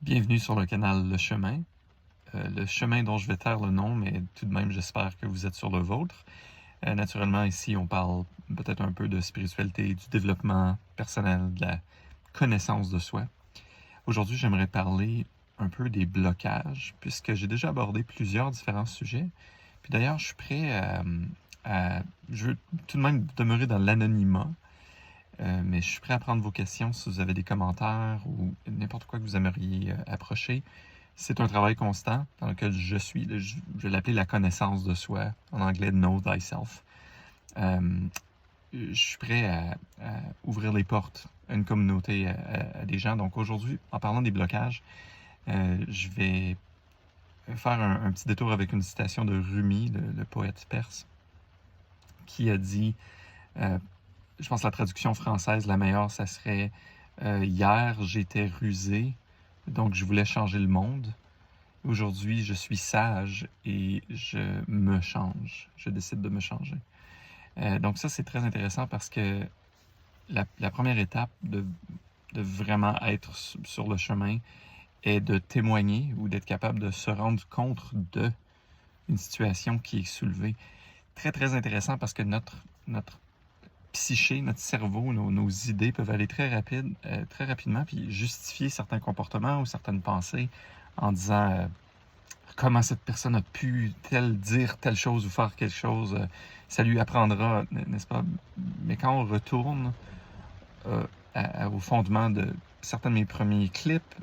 Bienvenue sur le canal Le Chemin. Le chemin dont je vais taire le nom, mais tout de même, j'espère que vous êtes sur le vôtre. Naturellement, ici, on parle peut-être un peu de spiritualité, du développement personnel, de la connaissance de soi. Aujourd'hui, j'aimerais parler un peu des blocages, puisque j'ai déjà abordé plusieurs différents sujets. Puis d'ailleurs, je suis prêt je veux tout de même demeurer dans l'anonymat, mais je suis prêt à prendre vos questions si vous avez des commentaires ou n'importe quoi que vous aimeriez approcher. C'est un travail constant dans lequel je suis. Je vais l'appeler la connaissance de soi, en anglais Know Thyself. Je suis prêt à ouvrir les portes à une communauté, à des gens. Donc aujourd'hui, en parlant des blocages, je vais faire un petit détour avec une citation de Rumi, le poète perse, qui a dit, je pense que la traduction française, la meilleure, ça serait hier, j'étais rusé, donc je voulais changer le monde. Aujourd'hui, je suis sage et je me change. Je décide de me changer. Donc ça, c'est très intéressant parce que la première étape de vraiment être sur le chemin est de témoigner ou d'être capable de se rendre compte de une situation qui est soulevée. Très, très intéressant parce que notre psyché, notre cerveau, nos idées peuvent aller très rapidement puis justifier certains comportements ou certaines pensées en disant comment cette personne a pu dire telle chose ou faire quelque chose, ça lui apprendra, n'est-ce pas? Mais quand on retourne au fondement de certains de mes premiers clips,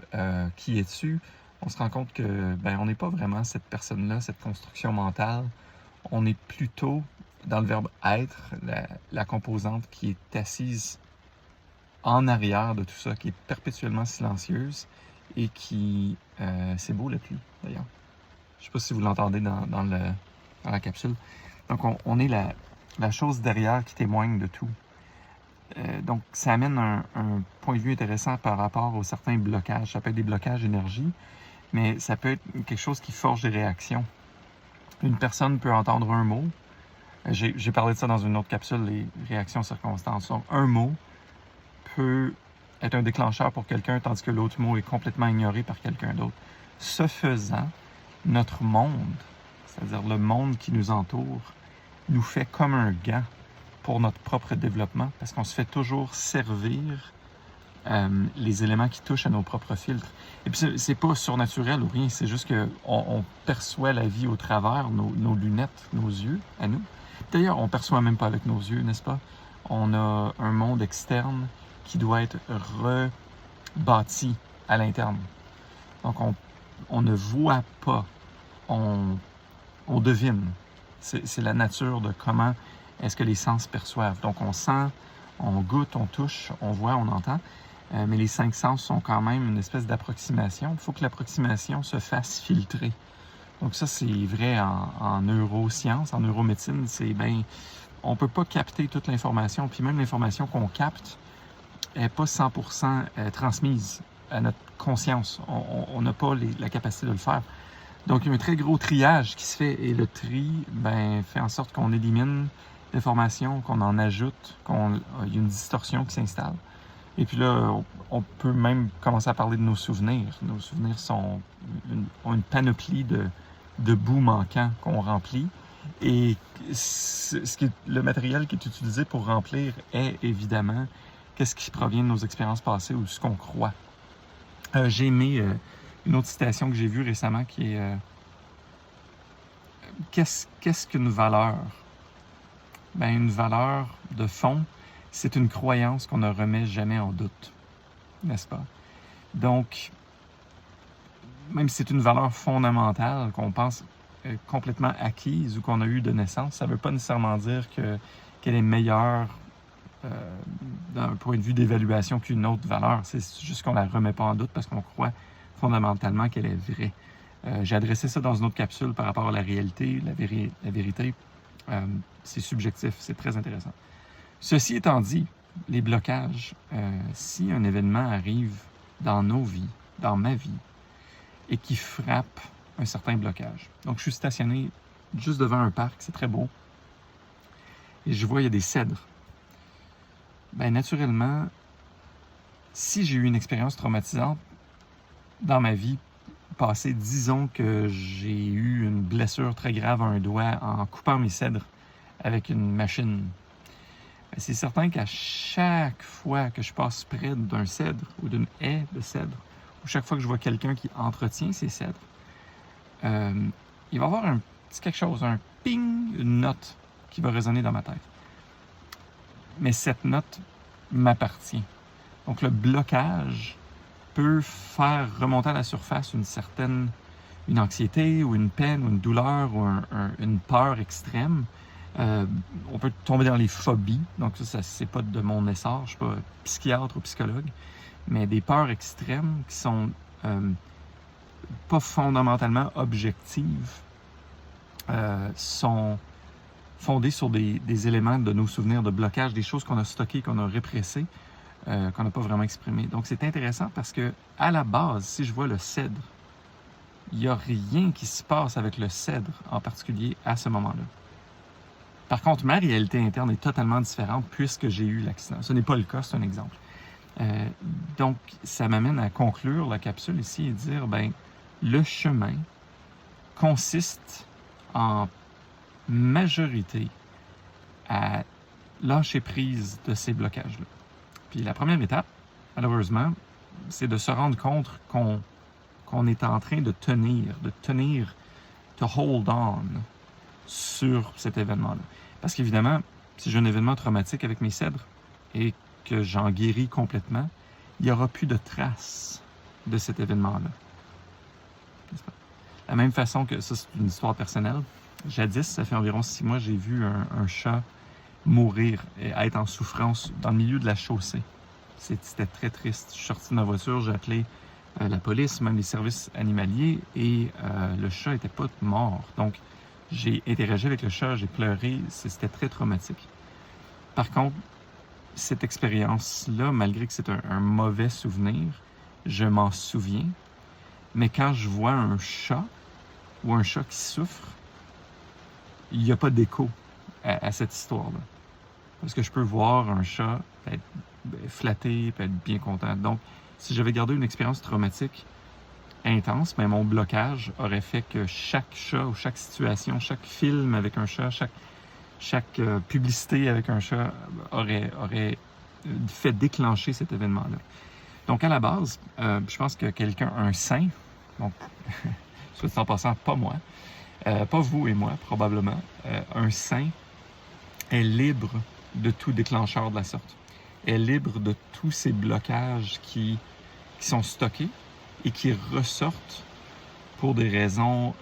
qui es-tu? On se rend compte que on n'est pas vraiment cette personne-là, cette construction mentale. On est plutôt dans le verbe être, la composante qui est assise en arrière de tout ça, qui est perpétuellement silencieuse et qui, c'est beau le pluie d'ailleurs. Je ne sais pas si vous l'entendez dans la capsule. Donc, on est la chose derrière qui témoigne de tout. Donc, ça amène un point de vue intéressant par rapport aux certains blocages. Ça peut être des blocages énergie, mais ça peut être quelque chose qui forge des réactions. Une personne peut entendre un mot. J'ai parlé de ça dans une autre capsule, les réactions circonstances. Donc, un mot peut être un déclencheur pour quelqu'un, tandis que l'autre mot est complètement ignoré par quelqu'un d'autre. Ce faisant, notre monde, c'est-à-dire le monde qui nous entoure, nous fait comme un gant pour notre propre développement, parce qu'on se fait toujours servir les éléments qui touchent à nos propres filtres. Et puis, c'est pas surnaturel ou rien, c'est juste qu'on perçoit la vie au travers nos lunettes, nos yeux, à nous. D'ailleurs, on perçoit même pas avec nos yeux, n'est-ce pas? On a un monde externe qui doit être rebâti à l'interne. Donc, on ne voit pas, on devine. C'est la nature de comment est-ce que les sens perçoivent. Donc, on sent, on goûte, on touche, on voit, on entend. Mais les 5 sens sont quand même une espèce d'approximation. Il faut que l'approximation se fasse filtrer. Donc ça, c'est vrai en neurosciences, en neuromédecine. On ne peut pas capter toute l'information. Puis même l'information qu'on capte n'est pas 100% transmise à notre conscience. On n'a pas la capacité de le faire. Donc, il y a un très gros triage qui se fait et le tri fait en sorte qu'on élimine l'information, qu'on en ajoute, il y a une distorsion qui s'installe. Et puis là, on peut même commencer à parler de nos souvenirs. Nos souvenirs ont une panoplie de bouts manquants qu'on remplit. Et le matériel qui est utilisé pour remplir est évidemment qu'est-ce qui provient de nos expériences passées ou ce qu'on croit. J'ai aimé une autre citation que j'ai vue récemment qui est qu'est-ce qu'une valeur? Une valeur de fond, c'est une croyance qu'on ne remet jamais en doute, n'est-ce pas? Donc, même si c'est une valeur fondamentale qu'on pense complètement acquise ou qu'on a eue de naissance, ça ne veut pas nécessairement dire qu'elle est meilleure d'un point de vue d'évaluation qu'une autre valeur. C'est juste qu'on ne la remet pas en doute parce qu'on croit fondamentalement qu'elle est vraie. J'ai adressé ça dans une autre capsule par rapport à la réalité, la vérité. C'est subjectif, c'est très intéressant. Ceci étant dit, les blocages, si un événement arrive dans nos vies, dans ma vie, et qui frappe un certain blocage. Donc, je suis stationné juste devant un parc, c'est très beau, et je vois, il y a des cèdres. Naturellement, si j'ai eu une expérience traumatisante, dans ma vie passée, disons que j'ai eu une blessure très grave à un doigt en coupant mes cèdres avec une machine. C'est certain qu'à chaque fois que je passe près d'un cèdre ou d'une haie de cèdre, ou chaque fois que je vois quelqu'un qui entretient ces cèdres, il va y avoir un petit quelque chose, un ping, une note qui va résonner dans ma tête. Mais cette note m'appartient. Donc le blocage peut faire remonter à la surface une anxiété ou une peine ou une douleur ou une peur extrême. On peut tomber dans les phobies, donc ça c'est pas de mon essor, je suis pas psychiatre ou psychologue, mais des peurs extrêmes qui sont pas fondamentalement objectives, sont fondées sur des éléments de nos souvenirs de blocage, des choses qu'on a stockées, qu'on a répressées, qu'on n'a pas vraiment exprimées. Donc c'est intéressant parce que à la base, si je vois le cèdre, il n'y a rien qui se passe avec le cèdre en particulier à ce moment-là. Par contre, ma réalité interne est totalement différente puisque j'ai eu l'accident. Ce n'est pas le cas, c'est un exemple. Donc, ça m'amène à conclure la capsule ici et dire, le chemin consiste en majorité à lâcher prise de ces blocages-là. Puis la première étape, malheureusement, c'est de se rendre compte qu'on est en train de tenir, to hold on sur cet événement-là. Parce qu'évidemment, si j'ai un événement traumatique avec mes cèdres et que j'en guéris complètement, il n'y aura plus de traces de cet événement-là. De la même façon que, ça c'est une histoire personnelle, jadis, ça fait environ 6 mois, j'ai vu un chat mourir et être en souffrance dans le milieu de la chaussée. C'était très triste. Je suis sorti de ma voiture, j'ai appelé la police, même les services animaliers, et le chat n'était pas mort. Donc, j'ai interagi avec le chat, j'ai pleuré, c'était très traumatique. Par contre, cette expérience-là, malgré que c'est un mauvais souvenir, je m'en souviens, mais quand je vois un chat ou un chat qui souffre, il n'y a pas d'écho à cette histoire-là. Parce que je peux voir un chat être flatté, être bien content. Donc, si j'avais gardé une expérience traumatique intense, mais mon blocage aurait fait que chaque chat ou chaque situation, chaque film avec un chat, chaque publicité avec un chat aurait fait déclencher cet événement-là. Donc, à la base, je pense que un saint, donc, soit en passant, pas moi, pas vous et moi, probablement, un saint est libre de tout déclencheur de la sorte, est libre de tous ces blocages qui sont stockés et qui ressortent pour des raisons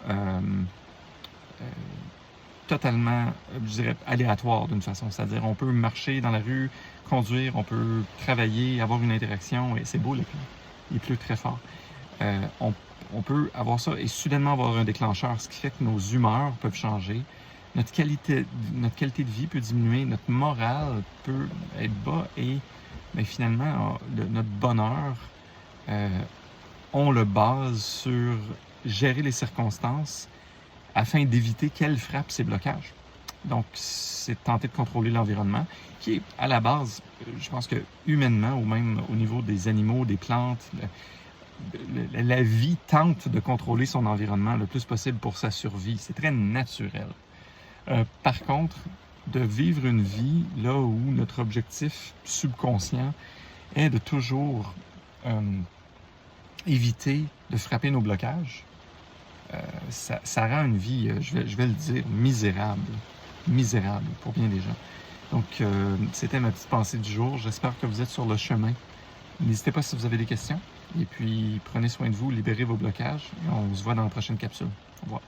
totalement, je dirais, aléatoires d'une façon. C'est-à-dire, on peut marcher dans la rue, conduire, on peut travailler, avoir une interaction, et c'est beau, il pleut très fort. On peut avoir ça et soudainement avoir un déclencheur, ce qui fait que nos humeurs peuvent changer, notre qualité de vie peut diminuer, notre morale peut être bas et finalement, notre bonheur, on le base sur gérer les circonstances afin d'éviter qu'elles frappent ces blocages. Donc, c'est tenter de contrôler l'environnement, qui est à la base, je pense que humainement, ou même au niveau des animaux, des plantes, la vie tente de contrôler son environnement le plus possible pour sa survie. C'est très naturel. Par contre, de vivre une vie là où notre objectif subconscient est de toujours éviter de frapper nos blocages, ça rend une vie, je vais le dire, misérable pour bien des gens. Donc, c'était ma petite pensée du jour. J'espère que vous êtes sur le chemin. N'hésitez pas si vous avez des questions. Et puis, prenez soin de vous, libérez vos blocages. Et on se voit dans la prochaine capsule. Au revoir.